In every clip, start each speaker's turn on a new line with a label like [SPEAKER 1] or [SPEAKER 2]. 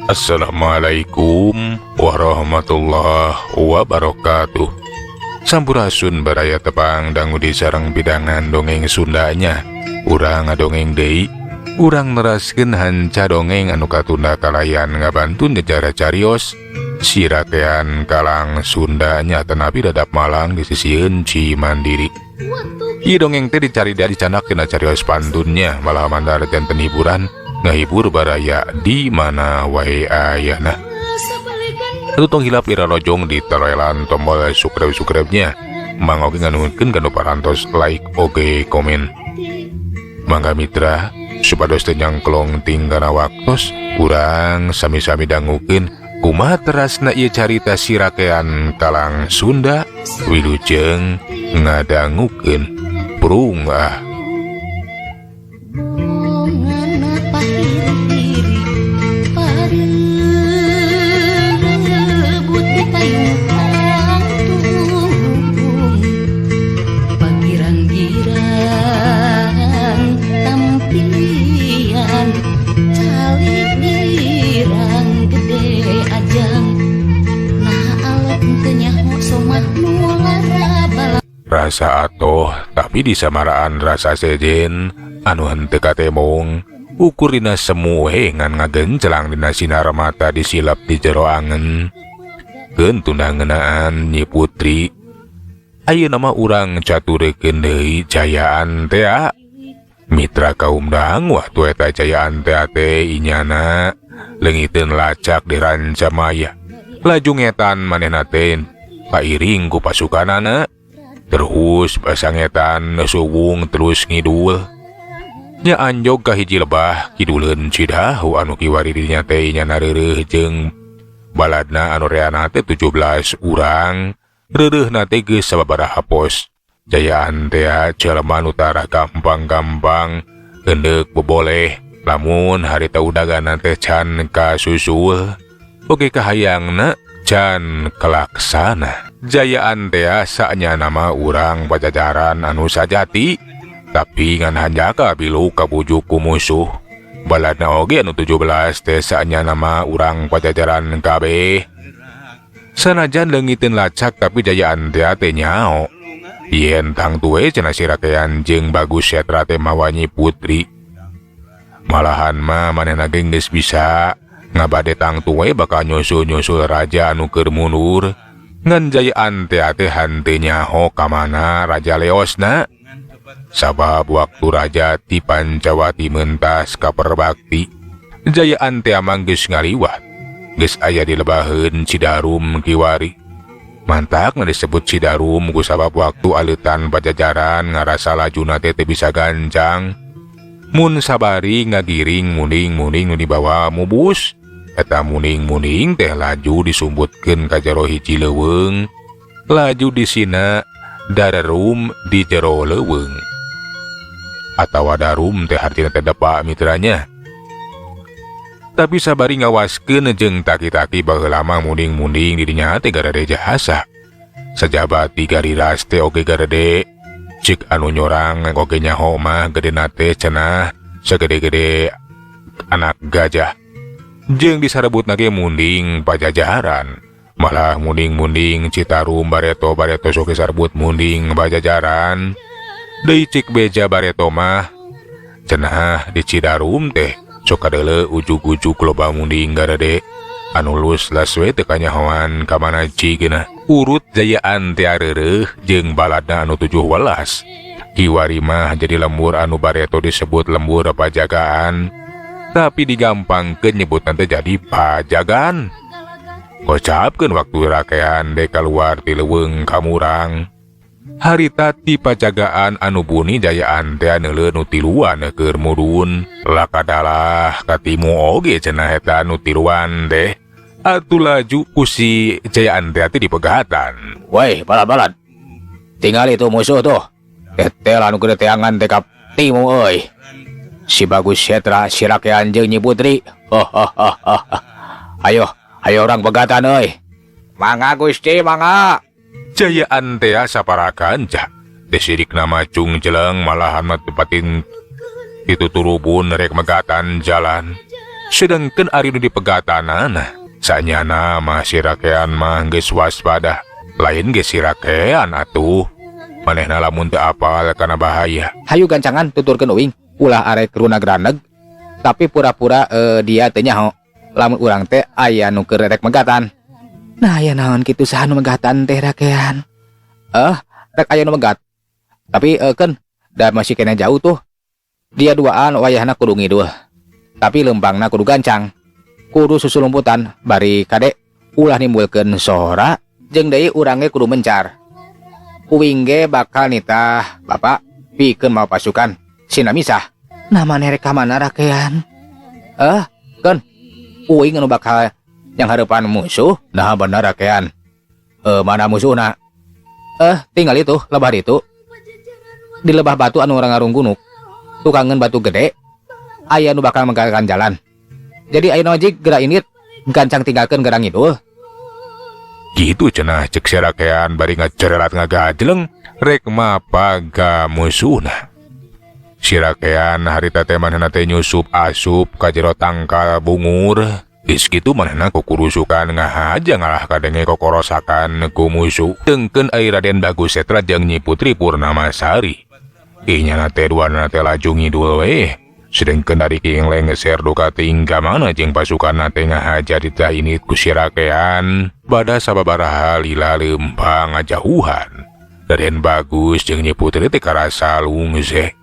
[SPEAKER 1] Assalamualaikum warahmatullahi wabarakatuh. Sampurasun baraya tepang dangu di sareng bidangan dongeng Sundanya. Urang ngadongeng deui, urang neraskeun hanca dongeng anu katunda kalayan ngabantun ngejara carios sirakean kalang Sundanya tenapi dadap Malang disisieun Cimandiri. Ieu dongeng teh dicari dari canak tina carios pandunnya malah mandar janten hiburan ngahibur baraya di mana wae ayana. Tutong hilap ira lojong di terelan tombol subscribe-nya. Mangoge nganuhkeun kana parantos like oge komen. Mangga mitra supados teu nyangklong tinggana waktos urang sami-sami dangukeun kumaha terasna ieu carita sirakean kalang Sunda wilujeng ngadangukeun prungah. Rasa atoh tapi disamaraan rasa sejen anu henteu katemong ukurina semue ngan ngagencelang dina sinar mata disilap di jero angen. Keun tunda ngeunaan Nyi Putri ayeuna mah urang catureukeun deui Jayaan teh mitra kaum dangu atuh eta Jayaan teh inyana leungiteun lacak di Rancamaya laju ngetan manehna teh pairing ku pasukanana. Terus pasangetan suwung terus ngidul nya anjog ka hiji lebah kiduleun Cidahu anu kiwari dinya teh nyana reureuh jeung baladna anu reana teh 17 urang reureuhna teh geus sababaraha pos. Jayaan teh jelema nu tara gampang-gampang hendeuk boboleh lamun harita udagana teh can kasusul oge kahayangna can kelaksana. Jayaan teh saanya nama urang Pajajaran anu sajati tapi ngan hanjaka bilu kabujuk ku musuh. Baladna oge anu 17 teh saanya nama urang Pajajaran kabeh. Sanajan leungiteun lacak tapi Jayaan teh nyao yen tang tuwe cenah sirakean jeung Bagus Setra teh mawa Nyi Putri. Malahan mah manehna geus bisa ngabade tang tuwe bakal nyusul-nyusul raja anu keur mundur. Ngan Jayaan teh henteu nyaho ka mana Raja leosna. Sabab waktu raja ti Pancawati mentas ka perbakti Jayaan teh mah geus ngaliwat geus aya di lebaheun Cidarum kiwari. Mantakna disebut Cidarum ku sabab waktu aleutan Pajajaran ngarasa lajuna teh teu bisa gancang. Mun sabari ngagiring muning-muning nu dibawa mubus eta muning-muning teh laju disumbutkeun ka jero hiji leuweung laju disina darerum di jero leuweung atawa darum teh hartina teh depa mitranya. Tapi sabari ngawaskeun jeung taki-taki baheula mah muning-muning di dinya teh garade jahasa sajabat digariras teh oge garade cik anu nyorang oge nyaho mah gedena teh cenah sagede-gede anak gajah. Jeung disarebut nage munding Pajajaran malah munding-munding Citarum bareto sok disarbut munding Pajajaran. Deui cik beja bareto mah cenah di Cidarum teh sok kadeuleu ujug-ujug loba munding garade anu lus laswe teu kanyahoan ka mana cigna. Urut Jayaan teh reureuh jeung baladna anu 17 kiwari mah jadi lembur anu bareto disebut lembur Pajagaan tapi digampangkeun nyebutna teh jadi Pajagan. Kocapkeun waktu rakean dek keluar ti leuweung kamurang harita ti Pajagaan anu buni Jayaan teh neuleun nu tiluan keur mudun lakadalah katimu oge cenah eta nu tiluan teh atuh laju ku si Jayaan teh dipegatan.
[SPEAKER 2] Woi balad-balad tinggal itu musuh tuh etel anu gede teangan teh ka timu euy. Si Bagus Setra sirakean jeung Nyi Putri. Ayo orang pegatan euy. Mangga Gusti, mangga.
[SPEAKER 1] Jayaan teh saparakan cah. Desirik nama cung jeleng malahan tepatin itu turubun rek megatan jalan. Sedangkan ari nu dipegatanan sanyana mah si rakean mah geus waspada, lain ge si rakean atuh. Manehna lamun teu apal kana bahaya.
[SPEAKER 2] Hayu gancangan tuturkeun uing, ulah arek runa graneg. Tapi pura-pura dia teu nyaho. Lamun urang teh aya nu keur rek megatan. Nah, aya naon kitu saha nu megatan teh rakean? Rek aya nu megat. Tapi kan da masih kena jauh tuh. Dia duaan wayahna kudu ngidul. Tapi lembangna kudu gancang. Kudu susulumputan bari kade ulah nimbulkeun sora jeung deui urang ge kudu mencar. Uing ge bakal nitah bapak pikeun mau pasukan sina misah. Nah maneh rek ka mana rakean? Kan uing anu bakal yang hareupan musuh. Nah bener rakean. Mana musuhna? Tinggal itu lebah itu. Di lebah batu anu rangarung gunung. Tukangan batu gede. Aya nu bakal menggalakkan jalan. Jadi ayeuna jig gerak ini gancang tinggalkeun gerang itu.
[SPEAKER 1] Gitu cenah cek si rakean bari ngacerelat ngagajleng rek mapaga musuhna. Si rakean harita teh manehna teh nyusup asup ka jero tangkal bungur. Geus kitu manehna kukurusukan ngahaja ngalah kadenge kokorosakan ku musuh. Tengkeun ai Raden Bagus Setra jeung Nyi Putri Purnamasari. Inyana teh duana teh laju ngidul we. Sedangkan dari King Lengser duka tinggal mana jeung pasukan nate ngahaja ditainit ku si rakean bada sababaraha lila lempang ngajauhan. Raden Bagus jeung Nyi Putri teh karasa lungse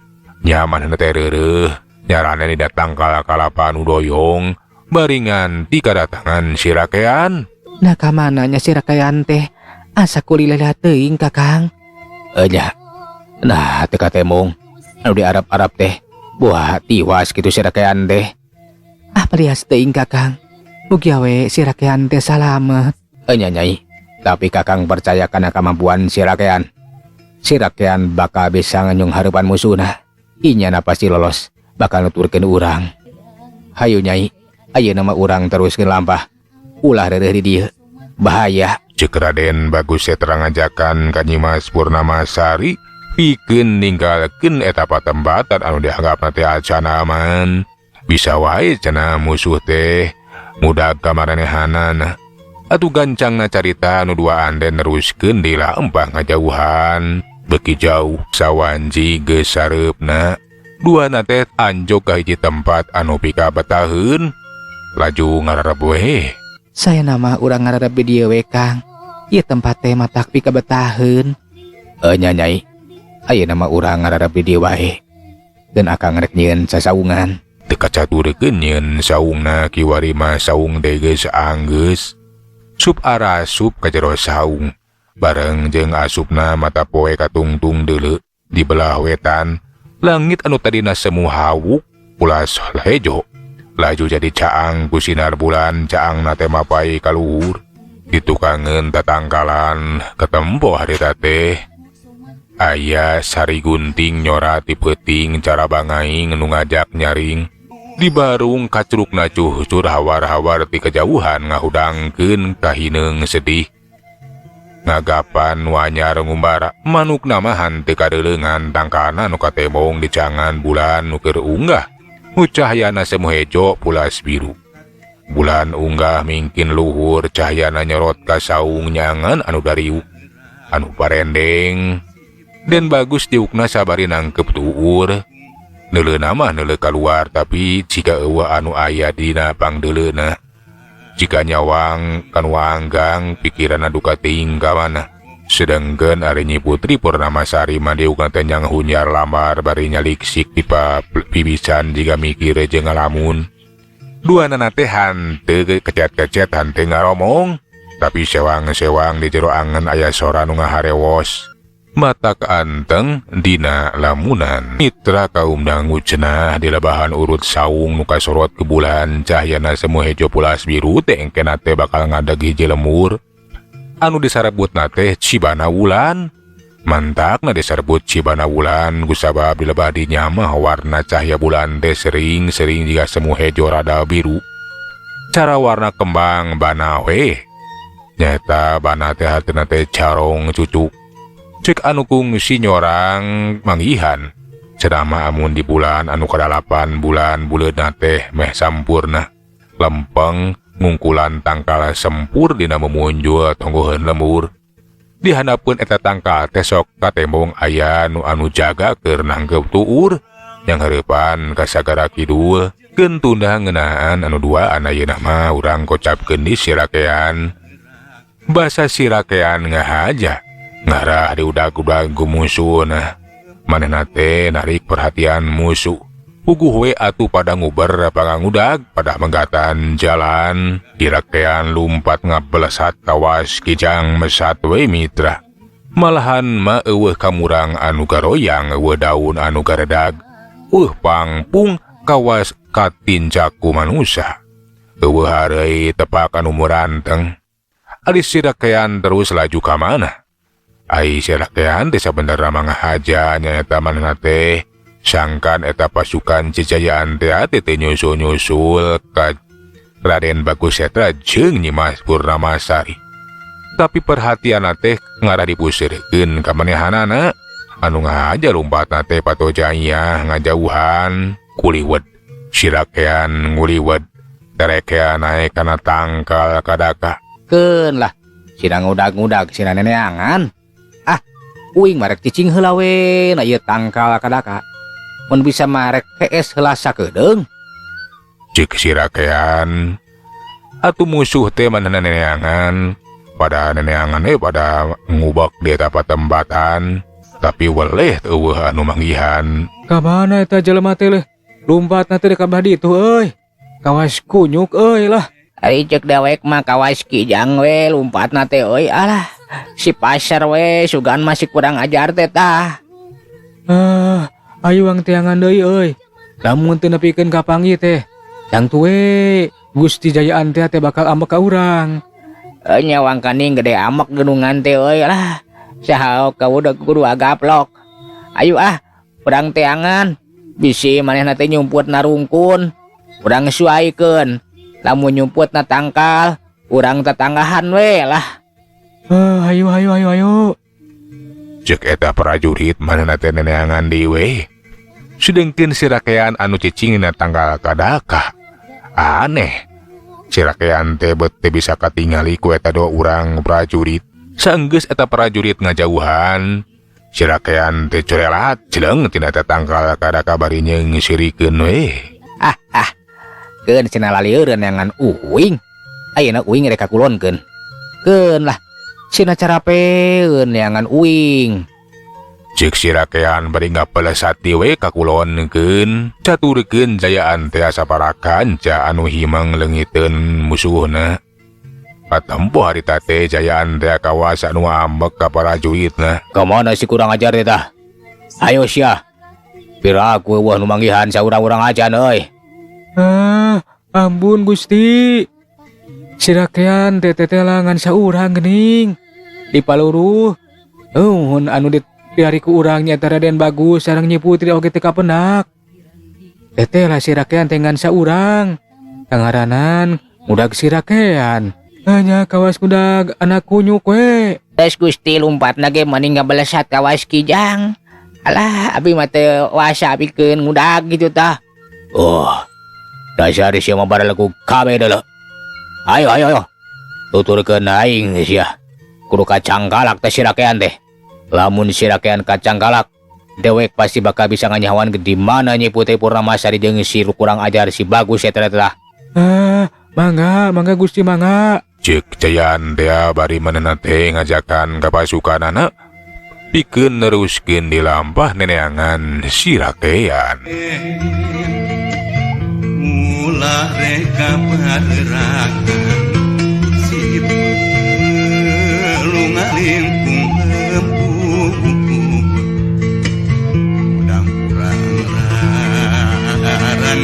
[SPEAKER 1] nyaman teh reureuh nyarana di datang kala-kalapa nu doyong baringan ti kadatangan si rakean.
[SPEAKER 2] Nah ka mananya si rakean teh asa kulilah teuing Kakang. Nya. Nah teu katemong anu di Arab-Arab teh buah tiwas gitu si rakean teh. Parias teuing Kakang. Mugi we si rakean teh salamet. Nya Nyai. Tapi Kakang percaya kana kemampuan si rakean. Si rakean bakal bisa nganyung hareupan musuhna. Inyana pasti lolos bakal nuturkeun urang. Hayu Nyai, ayeuna mah urang teruskeun lampah. Ulah reureuh di dieu. Bahaya.
[SPEAKER 1] Cek Raden Bagus Setra ngajakan ka Nyi Mas Purnamasari pikeun ninggalkeun eta patempatan anu dianggapna teh acan aman. Bisa wae cenah musuh teh mudag ka maranehanan. Atuh gancangna carita nu duaan den neruskeun di lampah ngajauhan. Beki jauh sawanji geus sareupna. Duana teh anjog ka hiji tempat anu pika betaheun. Laju ngararep we.
[SPEAKER 2] Saya nama urang ngararep di dieu we Kang. Ieu tempat teh matak pika betaheun. Nya Nyai. Ayeuna mah urang ngararep di dieu wae. Dan akang rek nyieun sasaungan.
[SPEAKER 1] Teu kacaturkeun nyieun saungna kiwari mah saung teh geus anggeus. Sup arasup ka jero saung. Bareng jeung asupna mata poe katungtung deuleu di belah wetan. Langit anu tadina semu hawuk ulas hejo. Laju jadi caang ku sinar bulan caangna teh mapai ka luhur. Ditukangeun tatangkalan ketempo harita teh. Aya sari gunting nyorat ti peuting cara bangaing nu ngajak nyaring. Di barung kacrukna cuhcur hawar-hawar ti kejauhan ngahudangkeun kahineung sedih. Ngagapan wanyar ngumbara manuk namahan teu kadeuleungan tangkana nu katemong di cangan bulan nu keur unggah. Nu cahyana semu hejo pulas biru. Bulan unggah mingkin luhur cahyana nyorot ka saung nyangan anu dariuk anu parendeng. Den Bagus diukna sabari nangkep tuur. Neuleuna mah neuleuh kaluar tapi jika eueuh anu aya dina pangdeuleuna. Jika nyawang kan wanggang pikiranna duka teuing ka mana. Sedengkeun ari Nyi Putri Purnamasari mah diukna teh nyang hunyar lamar bari nyaliksik ti pibisan jiga mikir jeung ngalamun. Duanana teh hanteu kecet-kecet hanteu ngaromong. Tapi sewang-sewang di jero angen aya sora nu ngaharewos. Mata kaanteng dina lamunan. Mitra kaum dangu cenah di lebahan urut saung nu kasorot ke bulan cahyana semu hejo pulas biru teh engkena teh bakal ngadeg hiji lemur. Anu disarebutna teh Cibana Wulan. Mantakna disarebut Cibana Wulan kusabab di lebah dinya mah warna cahya bulan teh sering-sering jiga semu hejo rada biru. Cara warna kembang bana we. Nyata bana teh hartena teh carong cucuk. Cek anu kungsi nyorang mangihan Sedama amun di bulan anu kadalapan bulan buleudna teh meh sampurna lempeng ngungkulan tangkal sempur dina memunjul tonggoheun lembur. Dihandapkeun eta tangkal teh sok katembong aya anu jaga keur nanggep tuur yang hareupan ka sagara kidul keun tunda ngeunaan anu duaan ayeuna mah urang kocapkeun di sirakean. Basa sirakean ngahaja ngarah diudag-udag ku musuhna. Manehna teh narik perhatian musuh. Puguh we atuh pada nguber pangangudag pada menggatan jalan. Dirakean lumpat ngabelesat kawas kijang mesat we mitra. Malahan ma eueuh kamurang anu garoyang eueuh daun anu garedag. Pangpung kawas katincaku manusia. Eueuh hareuy tepak anu muranteng. Ari sirakean terus laju ka mana? Ai sirakean teh sabenerna mangahaja nyaeta manehna teh sangkan eta pasukan Jejayaan teh teu nyusul-nyusul ka Raden Bagusetra jeung Nyi Mas Purnamasari. Tapi perhatianna teh ngarah dipuseureun ka manehanana anu ngahaja lompatna teh patojaya ngajauhan kuliwed. Sirakean nguliwed terekean naek kana tangkal kadaka.
[SPEAKER 2] Keun lah, sina ngudag-ngudag sina neneangan. Uing marek cicing heula we na ieu tangkal kadaka. Mun bisa marek kees heula sakedeung.
[SPEAKER 1] Cik sirakean atuh musuh teh manehna neneangan. Pada neneangan pada ngubak di eta patembatan. Tapi weleh eueuh anu manggihan.
[SPEAKER 2] Ka mana eta jelema teh leh? Lompatna teh kabah ditu euy. Kawas kunyuk euy lah. Ari cek dewek mah kawas kijang we lompatna teh euy alah. Si pasar we sugan masih kurang ajar teh tah. Ayo ang tiangan deui euy. Lamun teu nepikeun ka panggih teh, jang tuwe Gusti Jayaan teh bakal ambek ka urang. Nyawang kaning gede amek gedungan teh euy lah. Saha ka udah kudu agaplok. Ayo urang tiangan. Bisi manehna teh nyumput narungkun. Urang suaikeun. Lamun nyumput na tangkal, urang tetanggahan we lah. Ayo.
[SPEAKER 1] Cek eta prajurit manehna teh neneangan deui we. Sedengkeun sirakean anu cicing na tangkal kadaka. Aneh. Sirakean teh teu bisa katingali ku eta dua urang prajurit. Saenggeus eta prajurit ngajauhan, sirakean teh corelat jeleng tina eta tangkal kadaka bari nyeung sirikeun we.
[SPEAKER 2] Keun cenah lalieureuan neangan uing. Ayeuna uing rek kakulonkeun. Keun lah. Cenah carapeun neangan uing.
[SPEAKER 1] Cek sirakean bari ngapelesat di we kakulonkeun. Caturkeun Jayaan teh saparakan ca anu himang leungiteun musuhna. Patempo harita teh Jayaan teh kawas anu ambek ka prajuritna.
[SPEAKER 2] Ka mana si kurang ajar teh tah? Ayo sia. Piraku eueuh nu manggihan saurang-urang ajan euy. Ampun Gusti. Sirakean teh langan saurang geuning. Di paluruh. Mun anu diari ku urang nya Raden Bagus sareng Nyi Putri oge teh kapenak. Teteh lah sirakean teh ngan saurang. Tangaranan mudag sirakean. Hanya kawas kudag anak kunyuk we. Tes Gusti lompatna ge mending ngabelesat kawas kijang. Alah abi mah teu wasa pikeun ngudag gitu tah. Dasar sia mah baralaku kame deuleu. Ayo. Tuturkeun aing sia. Kudu kacang galak teh sirakean teh. Lamun sirakean kacang galak, dewek pasti bakal bisa nganyawan di mana Nyi Putri Purnamasari jeung si kurang ajar si Bagus eta teh. Mangga Gusti mangga.
[SPEAKER 1] Cek Jayaan teh bari manehna teh ngajakan ka pasukanana pikeun neruskeun di lampah neneangan sirakean.
[SPEAKER 3] Ulah reka parerangan si lungalingkung empuk udang kurang rantakan.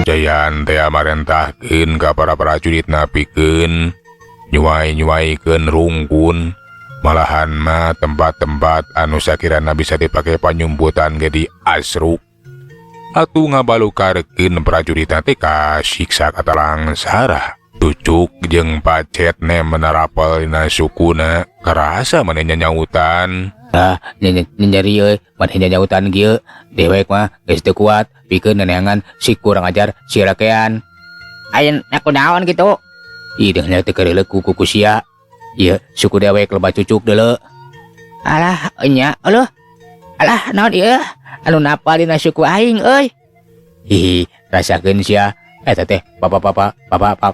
[SPEAKER 1] Jayaan teh marentahkeun ka para prajurit napikeun nyuai-nyuaikeun rungkun. Malahan mah tempat-tempat anu sakirana bisa dipake panyumputan ge di asruk. Atuh ngabalukarkeun prajurit teh ka siksa katalang sarah. Tucuk jeung pacet nem menarapel dina sukuna karasa maneh nyautan.
[SPEAKER 2] Nyari manehnya nyautan kieu dewek mah geus teu kuat pikeun neneangan si kurang ajar si rakean. Ayeuna kunaon kitu? Ideuhna teu keureuleuk ku sia. Ieu suku dewek loba cucuk deuleu. Alah nya eueuh. Alah naon ieu? Anu napal dina suku aing euy. Hihi rasakeun sia eta teh papa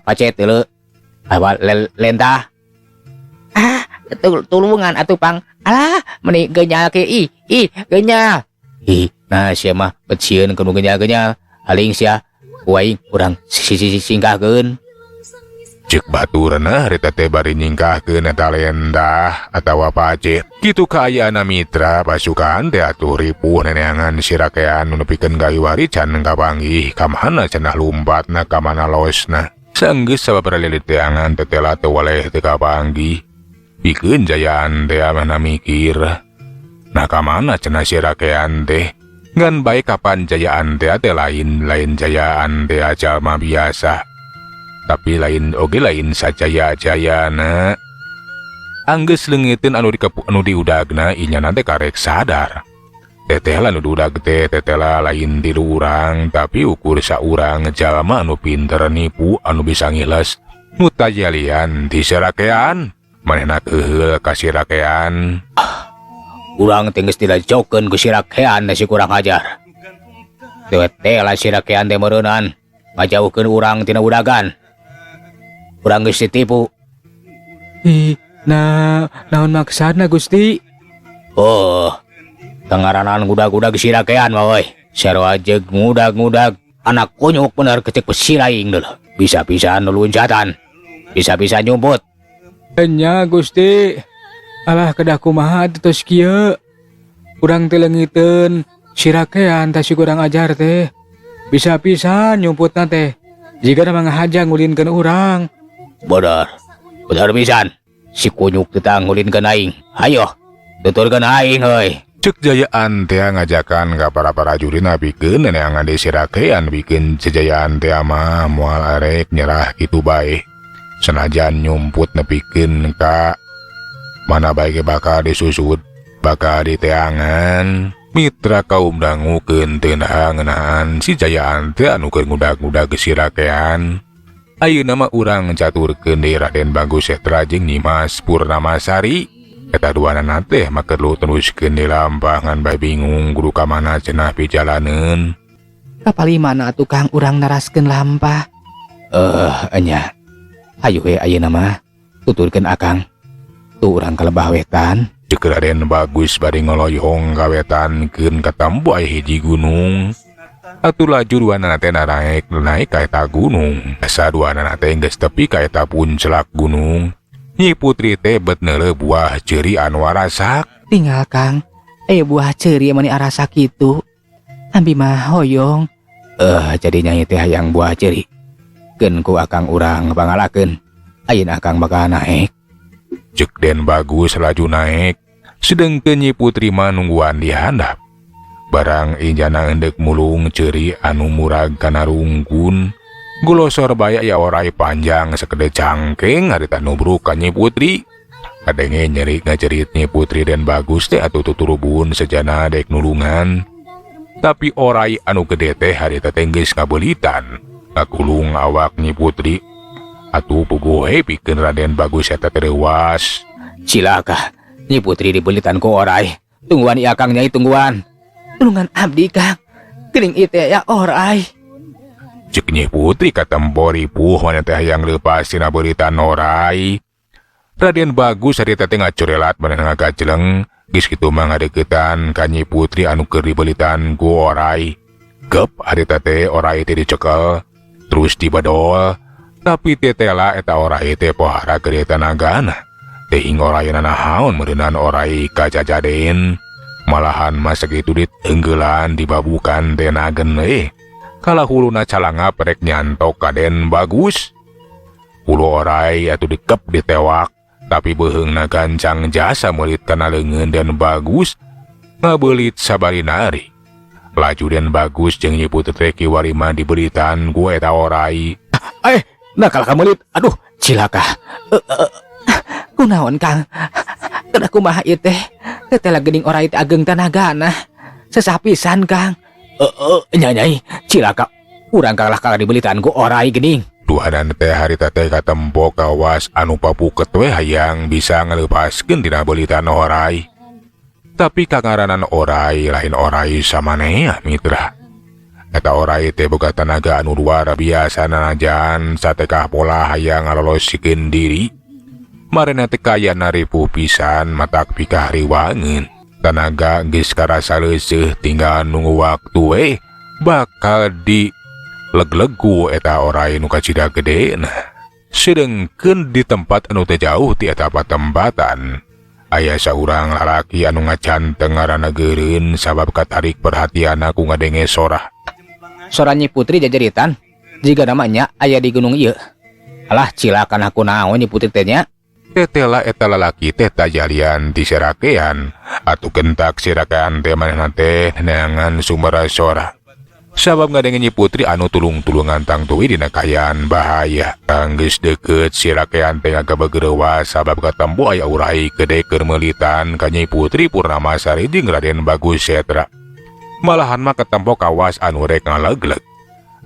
[SPEAKER 2] pacet deuleu. Awal lentah. Tulungan atuh Pang. Alah meni genyal ke genyal. Nah sia mah becieun kudu genyal haling sia ku aing urang singkahkeun.
[SPEAKER 1] Cek baturna harita teh bari nyingkahkeun eta lendah atawa pacet. Kitu kaayana mitra pasukan teh atuh ripuh neneangan si rakean nu nepikeun gayuari can kapanggih ka mana cenah lumpatna ka mana losna. Saenggeus sababaraha liliteangan tetela teu waleh teu kapanggih. Pikeun jayaan teh mana mikir. Nah ka mana cenah si rakean teh? Ngan bae kapan jayaan teh lain jayaan teh jalma biasa. Tapi lain oge lain sajaya-jayana. Anggeus leungeuteun anu diudagna inyana teh karek sadar. Teteh anu diudag teh tetela lain tilu urang tapi ukur saurang jalma anu pinter nipu anu bisa ngiles nu tajalian ti sirakean. Manehna euheul ka si rakean.
[SPEAKER 2] Urang teh geus dilajokeun ku si rakean si kurang ajar. Teu teh lah si rakean teh meureunan ngajauhkeun urang tina udagan. Urang geus ditipu.
[SPEAKER 4] Naon maksudna Gusti?
[SPEAKER 2] Oh, tengaranan ngudag-ngudag si rakean mah we. Sarua jeung ngudag-ngudag anak kunyuk bener kecek besi laing deuleu. Bisa-bisa nu loncatan. Bisa-bisa nyumput.
[SPEAKER 4] Nya Gusti. Alah kedah kumaha tos kieu. Urang teh leungiteun si rakean tah si kurang ajar teh. Bisa-bisa nyumputna teh. Jigana mangahaja ngulinkeun urang.
[SPEAKER 2] Bener pisan. Si kunyuk teh ngulinkeun aing. Hayo, tuturkeun aing heuy.
[SPEAKER 1] Cek jayaan teh ngajakan ka para prajurit pikeun neneangan di si rakean bikin jejayaan teh mah moal arek nyerah kitu bae. Senajan nyumput nepikeun ka mana bae bakal disusut bakal diteangan. Mitra kaum dangukeun teu ngeunaan si jayaan teh anu keur ngudag-ngudag si rakean. Ayeuna mah urang caturkeun deui Raden Bagus Setra jeung Nyimas Purnamasari. Eta duanana teh mah keur teruskeun di lampah ngan bae bingung kudu ka mana cenah pijalaneun.
[SPEAKER 2] Kapalimana atuh Kang urang naraskeun lampah? Nya. Hayu we ayeuna mah tuturkeun akang. Tu urang kalebah wetan.
[SPEAKER 1] Ceuk Raden Bagus bari ngoloyong ka wetankeun ka tambu aya hiji gunung. Atuh laju duanana teh naik ka eta gunung. Saduanana teh geus tepi ka eta puncak gunung. Nyi Putri teh bet neuleuh buah ceuri anu arasak.
[SPEAKER 2] Tinggal Kang, buah ceuri mani arasak kitu. Ambi mah hoyong. Jadi nyai teh hayang buah ceuri. Keun ku akang urang pangalakeun. Ayeuna akang bakal naik.
[SPEAKER 1] Cek Den Bagus laju naik. Sedengkeun Nyi Putri mah nungguan di handap. Barang injana endek mulung ceuri anu murag kana rungkun. Gulosor baya ya orai panjang sekede cangkeng harita nubruk ka Nyi Putri. Kadenge nyeri ngacerit Nyi Putri Den Bagus teh atuh tuturubun sejana dek nulungan. Tapi orai anu gede teh harita teh geus ngabeulitan. Ngakulung awak Nyi Putri. Atuh puguhe pikeun Raden Bagus eta teh leuwas.
[SPEAKER 2] Cilaka, Nyi Putri dibeulitan ku orai. Tungguan ieu Kang Nyai tungguan. Tulungan abdi Kang. Geuning ieu teh ya orai.
[SPEAKER 1] Cek Nyi Putri katempori puh mana teh hayang leupas tina beuritan orai. Raden Bagus harita teh ngacorelat manehna ngagajeleng. Geus kitu mah ngadeukeutan ka Nyi Putri anu keur dibeulitan ku orai. Gep harita teh orai teh dicekel. Terus dibadol. Tapi tetela eta orai teh pohara keur tanagana. Teuing orayna nahaon meureunan orai ka Jajaden. Malahan mah sakitu diteunggelan dibabukan tenagen Kala huluna calangap rek nyantok ka Den Bagus. Hulu orai atuh dikep ditewak. Tapi beuheungna gancang jasa meulit kana leungeun Den Bagus. Ngabeulit sabari nari. Laju Den Bagus jeung Nyi Putri kiwari mah diberitan ku eta orai.
[SPEAKER 2] Nakal kameulit. Aduh, cilaka. Kunaon Kang? Kada kumaha ieu teh? Tetela geuning orai teh ageng tanagana. Sesah pisan, Kang. Nyai, cilaka. Urang kalah kalah dibelitan ku orai geuning.
[SPEAKER 1] Tuhanan teh harita teh katempo kawas anu papuket we hayang bisa ngalepaskeun dina beulitan orai. Tapi kangaranan orai lain orai samanea mitra. Eta orai teh boga tanaga anu luar biasa nanajan satekah pola hayang ngalolosikeun diri. Marena teh kayana ripuh pisan matak pikah riwangeun. Tanaga geus karasa leuseuh tinggal nunggu waktu we bakal di leg-legu eta orai nu kacida gedena. Sedengkeun di tempat anu teu jauh ti eta patempatan aya saurang lalaki anu ngacanteng ngaranna Geureun sabab katarik perhatianna ku ngadenge sorah.
[SPEAKER 2] Sora Nyi Putri jajaritan, jiga namanya aya di gunung ieu. Alah cilakan aku naon Nyi Putri teh nya?
[SPEAKER 1] Tetela eta lalaki teh tajalian ti sirakean atuh kentak sirakean teh manehna teh neangan sumber sorah. Sabab ngadenge Nyi Putri anu tulung-tulungan tang tuwi dina kayaan bahaya. Geus deukeut sirakean teh ngagabegerewas sabab katempo aya urai gede keur meuli-tan ka Nyi Putri Purnamasari jeung Raden Bagus Setra. Malahan mah katempo kawas anu rek ngalegleg.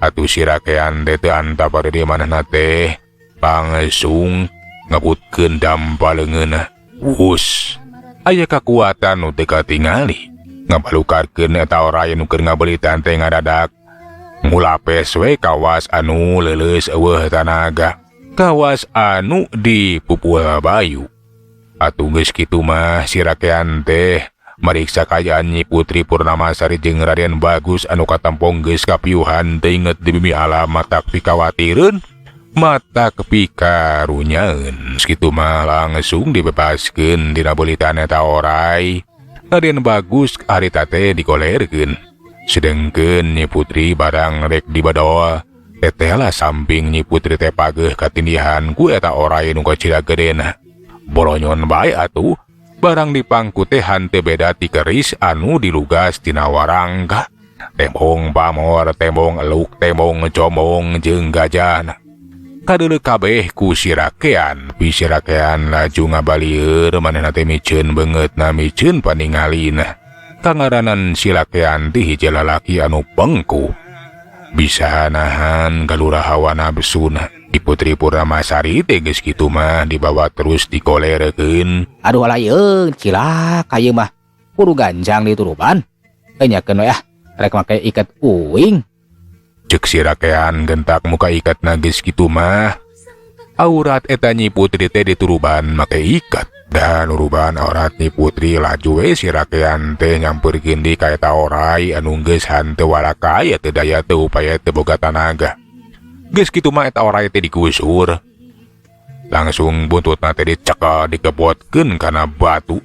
[SPEAKER 1] Atuh sirakean teh teu antap bari di manehna teh pangesung ngabutkeun dampaleungeunna. Wus, aya kakuatan nu teu katingali. Ngabalukarkeun eta orai anu keur ngabeulitan teh ngadadak ngulapes we kawas anu leuleus eueuh tanaga, kawas anu dipupul bayu. Atuh geus kitu mah sirakean teh mariksa kayaan Nyi Putri Purnamasari jeung Raden Bagus anu katampong geus kapiuhan teu inget di bumi alam matak pikawatireun matak pikarunyaeun. Kitu mah langsung dibebaskeun dina beulitan eta orai. Raden Bagus harita teh dikolerkeun. Sedengkeun Nyi Putri barang rek dibadol, tetehlah samping Nyi Putri teh pageuh katindihan ku eta orai nu kacida gedena. Bolonyon bae atuh, barang dipangku teh hanteu beda ti keris anu dilugas tina warangka. Tembong pamor, tembong eluk, tembong combong jeung gajana. Kadeuleu kabeh ku sirakean, pisirakean laju ngabalieur manehna teh miceun beungeutna miceun paningalina. Kangaranan sirakean ti hiji lalaki anu pengku. Bisa nahan galurah hawa nafsuna. Di Putri Purnamasari teh geus kitu mah dibawa terus dikolerekeun.
[SPEAKER 2] Aduh alayeuh, cilaka ieu mah. Kudu ganjang dituruban. Enyakeun we rek make iket uing.
[SPEAKER 1] Cek sirakean gentak muka ikatna geus kitu mah. Aurat eta Nyi Putri teh dituruban make ikat. Dan uruban aurat Nyi Putri laju we sirakean teh nyamperkeun di ka eta orai anu geus hanteu walaka aya teu daya teu upaya teu boga tanaga. Geus kitu mah eta orai teh digusur. Langsung buntutna teh dicekel dikebotkeun kana batu.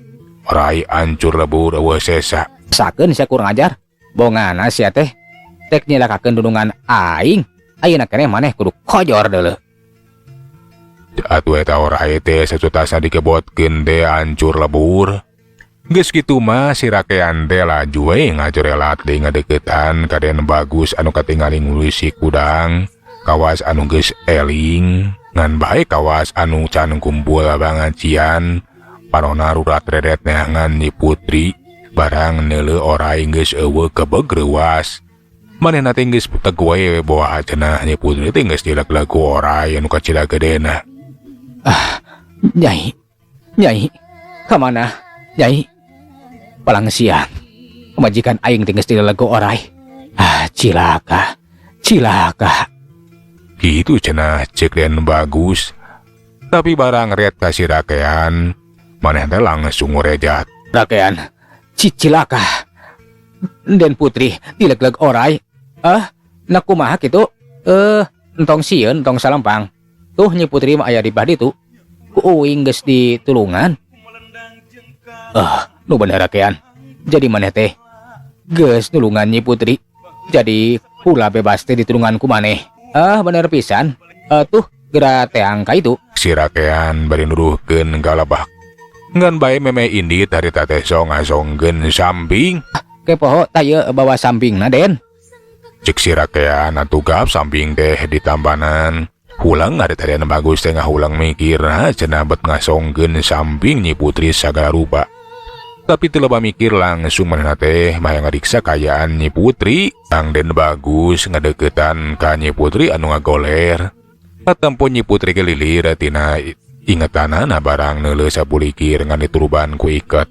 [SPEAKER 1] Orai hancur lebur eueuh sesa.
[SPEAKER 2] Sakeun sia kurang ajar. Bongana sia teh tek nyelakakeun dunungan aing. Ayeuna keneh maneh kudu kojor deuleu.
[SPEAKER 1] Atuh eta orai teh sacutasna dikebotkeun teh hancur lebur. Geus kitu mah sirakean teh laju we ngajorelat deui ngadeuketan ka Raden Bagus anu katingali ngulusi kudang. Kawas anu geus eling ngan bae kawas anu can kumpul bangacian. Panonna rurat redet neangan Nyi Putri. Barang neuleuh orai geus eueuh kebegreuwas. Manehna teh geus teguh we boa cenah Nyi Putri teh geus dileg-leg ku orai anu kacida gedena.
[SPEAKER 2] Nyai, kamana? Nyai, palang siang. Majikan aing teh geus dileg ku orai. Cilaka.
[SPEAKER 1] Gitu cenah cek Den Bagus. Tapi barang ret ka sirakean, maneh teh langsung ngorejat.
[SPEAKER 2] Rakean, cilaka. Den Putri dileg-leg orai. Nak kumaha kitu? Entong sieun, entong salempang. Tuh Nyi Putri mah aya di badi tu. Ku uing geus ditulungan. Nu bener rakean. Jadi maneh teh geus nulungan Nyi Putri. Jadi pula bebas teh ditulungan ku maneh. Bener pisan. Tuh geura teang ka itu.
[SPEAKER 1] Sirakean bari nuruhkeun galabak. Ngan bae meme indit harita teh songasongkeun samping.
[SPEAKER 2] Kepoho taya bawa sampingna Den.
[SPEAKER 1] Cek sirakean atuh gap samping teh ditambanan. Hulang ada tadian bagus tengah hulang mikir cenah bet ngasongkeun samping Nyi Putri sagala rupa. Tapi teu loba mikir langsung manehna teh maya ngariksa kayaan Nyi Putri. Sang Den Bagus ngadeukeutan ka Nyi Putri anu ngagoler. Katempo Nyi Putri gelilir tina ingetanana barang neuleuh sapulikir ngan dituruban ku iket.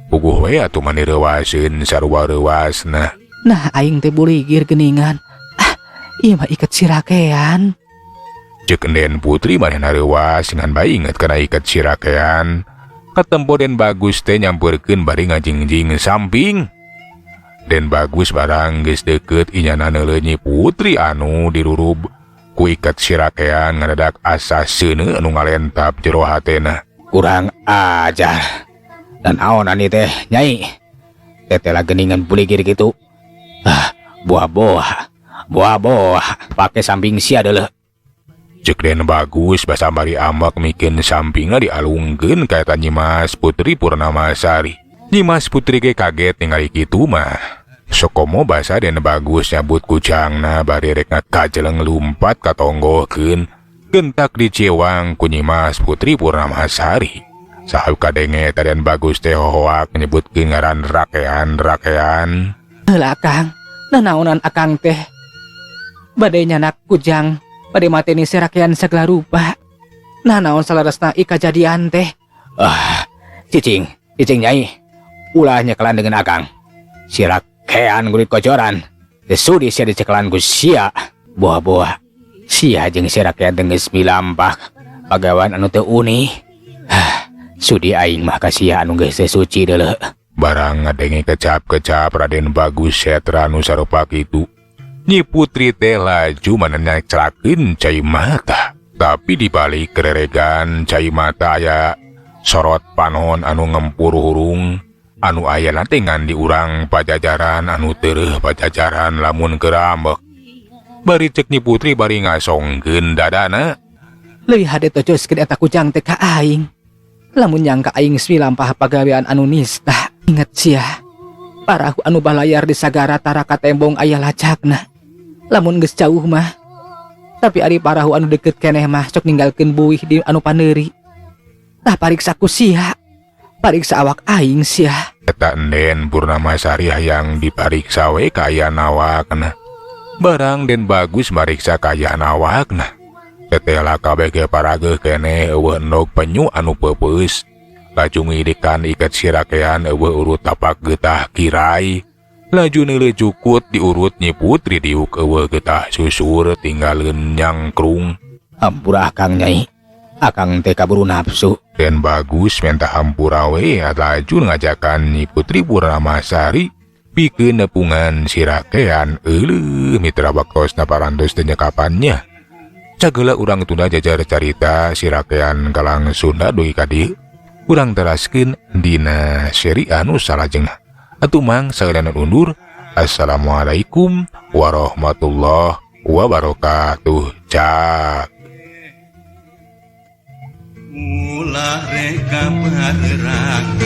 [SPEAKER 1] Puguh we atuh mani reuwaseun sarua reuwasna.
[SPEAKER 2] Nah aing teh buligir geuningan. Ieu mah iket sirakean.
[SPEAKER 1] Ceuk Den Putri manehna reuwas ngan bae inget kana iket sirakean. Katempo Den Bagus teh nyampeurkeun bari ngajingjing samping. Den Bagus barang geus deukeut inyana neuleuh Nyi Putri anu dirurub ku iket sirakean ngadadak asa seuneu anu ngalentap jero hatena.
[SPEAKER 2] Kurang ajar. Dan aonan ieu teh Nyai. Tetela geuningan buligir kitu. Buah-buah pake samping sia deuleuh.
[SPEAKER 1] Cek Den Bagus basa bari ambak mikeun sampingna dialungkeun ka eta Nyimas Putri Purnamasari. Nyimas Putri ge kaget ningali kitu mah. Sokomo basa Den Bagus nyabut kucangna bari rek ngakajeleng lumpat katonggohkeun gentak dicewang ku Nyimas Putri Purnamasari. Saha kadenge eta Den Bagus teh hohoak nyebutkeun ngaran rakean.
[SPEAKER 2] Heula Kang, nanaonan akang teh? Bade nyanak kujang pada mateni sirakean segala rupa. Nah naon salaresna ikajadian teh? Cicing Nyai. Ulah nyekelan dengan akang. Sirakean kulit kocoran. Desudi sia dicekelan ku sia. Buah-buah. Sia jeung sirakean geus milampah. Pagawan anu teu uni. Sudi aing mah ka sia anu geus suci deuleuh.
[SPEAKER 1] Barang ngadenge kecap-kecap Raden Bagus setra anu sarupa kitu. Nyi Putri teh laju manehna celakeun cai mata. Tapi dibalik kereregan cai mata aya sorot panon anu ngempur hurung. Anu aya teh ngan di urang pajajaran anu teueuh pajajaran lamun kerambek. Bari cek Nyi Putri bari ngasongkeun dadana.
[SPEAKER 2] Leuwih hade tocoskeun eta kujang teh ka aing. Lamun nyangka aing milampah pagawean anu nista. Ingat sia. Parahu anu balayar di sagara taraka tembong aya lacakna. Lamun geus jauh mah. Tapi ari parahu anu deket keneh mah sok ninggalkeun buih di anu paneuri. Tah pariksa ku sia. Pariksa awak aing sia.
[SPEAKER 1] Eta Den Purnamasari hayang dipariksa we kaya awakna. Barang Den Bagus mariksa kaya awakna. Tetela kabeh ge parageuh keneh eueuh endog penyu anu peupeus. Laju ngidikan iket sirakean eueuh urut tapak getah kirai. Laju neuleuh cukut diurut Nyi Putri diuk eueuh getah susur tinggalkeun nyangkrung.
[SPEAKER 2] Hampura Kang Nyai. Akang teh kaburu nafsu.
[SPEAKER 1] Den Bagus minta hampura we laju ngajakan Nyi Putri Purnamasari pikeun nepungan sirakean euleuh mitra baktosna parantos teu nyekapannya. Cageula urang tunda jajar carita sirakean kalang Sunda dugi ka dieu. Urang teraskeun dina seri anu salajengna. Atuh mang saeuleuna undur. Assalamualaikum warahmatullahi wabarakatuh. Cak.
[SPEAKER 3] Ulah reka barerakan